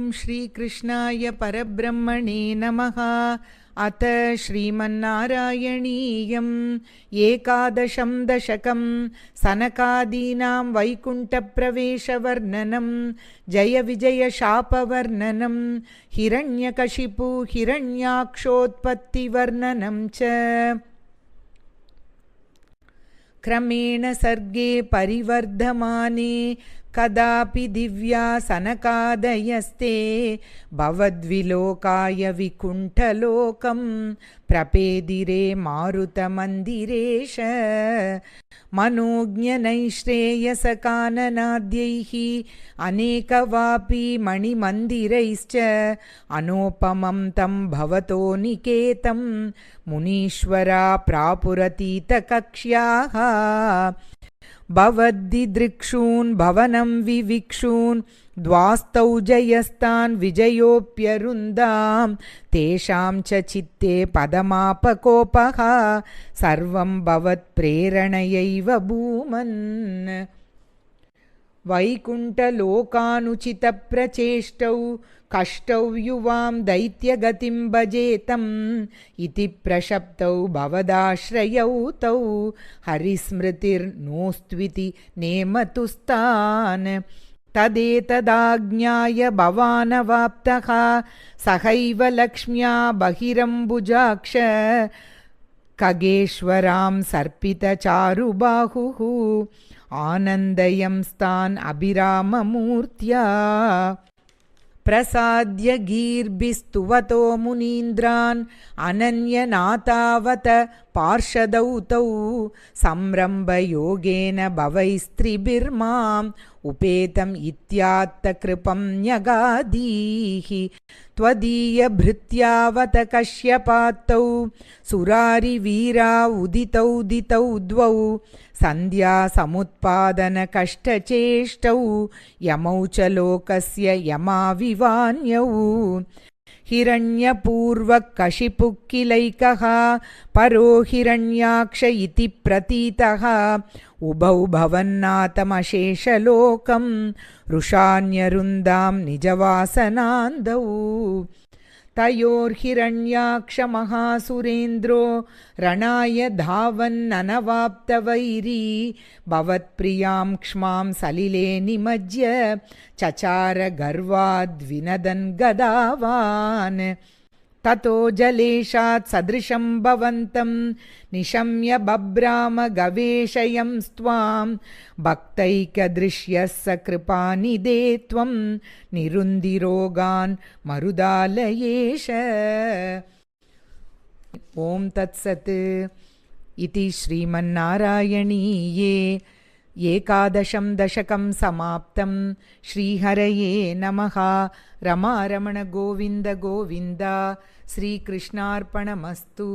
ॐ श्रीकृष्णाय परब्रह्मणे नमः। अथ श्रीमन्नारायणीयम् एकादशं दशकं सनकादीनां वैकुण्ठप्रवेशवर्णनं जयविजयशापवर्णनं हिरण्यकशिपु हिरण्याक्षोत्पत्तिवर्णनं च। क्रमेण सर्गे परिवर्धमाने कदापि दिव्या सनकादयस्ते भवद्विलोकाय विकुण्ठलोकं प्रपेदिरे मारुतमन्दिरेश। मनोज्ञनैश्रेयसकाननाद्यैः अनेकवापि मणिमन्दिरैश्च अनोपमं तं भवतो निकेतं मुनीश्वरा प्रापुरतीतकक्ष्याः। भवद्दिदृक्षून् भवनं विविक्षून् द्वास्तौजयस्तान् विजयोऽप्यरुन्दां तेषां च चित्ते पदमापकोपः सर्वं भवत्प्रेरणयैव भूमन्। वैकुण्ठलोकानुचितप्रचेष्टौ कष्टौ युवां दैत्यगतिं भजेतम् इति प्रशप्तौ भवदाश्रयौ तौ हरिस्मृतिर्नोस्त्विति नेमतुस्तान्। तदेतदाज्ञाय भवानवाप्तः सहैव लक्ष्म्या बहिरम्बुजाक्ष खगेश्वरां सर्पितचारुबाहुः आनन्दयंस्तान् अभिराममूर्त्या। प्रसाद्य गीर्भिस्तुवतो मुनीन्द्रान् अनन्यनाथावत पार्षदौ तौ संरम्भयोगेन भवैस्त्रिभिर्माम् उपेतम् इत्यात्तकृपं न्यगादीः। त्वदीयभृत्यावत कश्यपात्तौ सुरारिवीरा उदितौ दितौ द्वौ सन्ध्या समुत्पादनकष्टचेष्टौ यमौ च लोकस्य यमाविवान्यौ। हिरण्यपूर्वकशिपुक्किलैकः परो हिरण्याक्ष इति प्रतीतः उभौ भवन्नाथमशेषलोकं रुषान्यरुन्दां निजवासनान्दौ। तयोर्हिरण्याक्षमहासुरेन्द्रो रणाय धावन्ननवाप्तवैरी भवत्प्रियां क्ष्मां सलिले निमज्य चचार गर्वाद्विनदन् गदावान्। ततो जलेशात् सदृशं भवन्तं निशम्य बभ्राम गवेषयं स्वां भक्तैकदृश्यः स कृपानिधे त्वं निरुन्दिरोगान् मरुदालयेश। ॐ तत्सत् इति श्रीमन्नारायणीये एकादशं दशकं समाप्तं। श्रीहरये नमः। रमारमण गोविन्द गोविन्द। श्रीकृष्णार्पणमस्तु।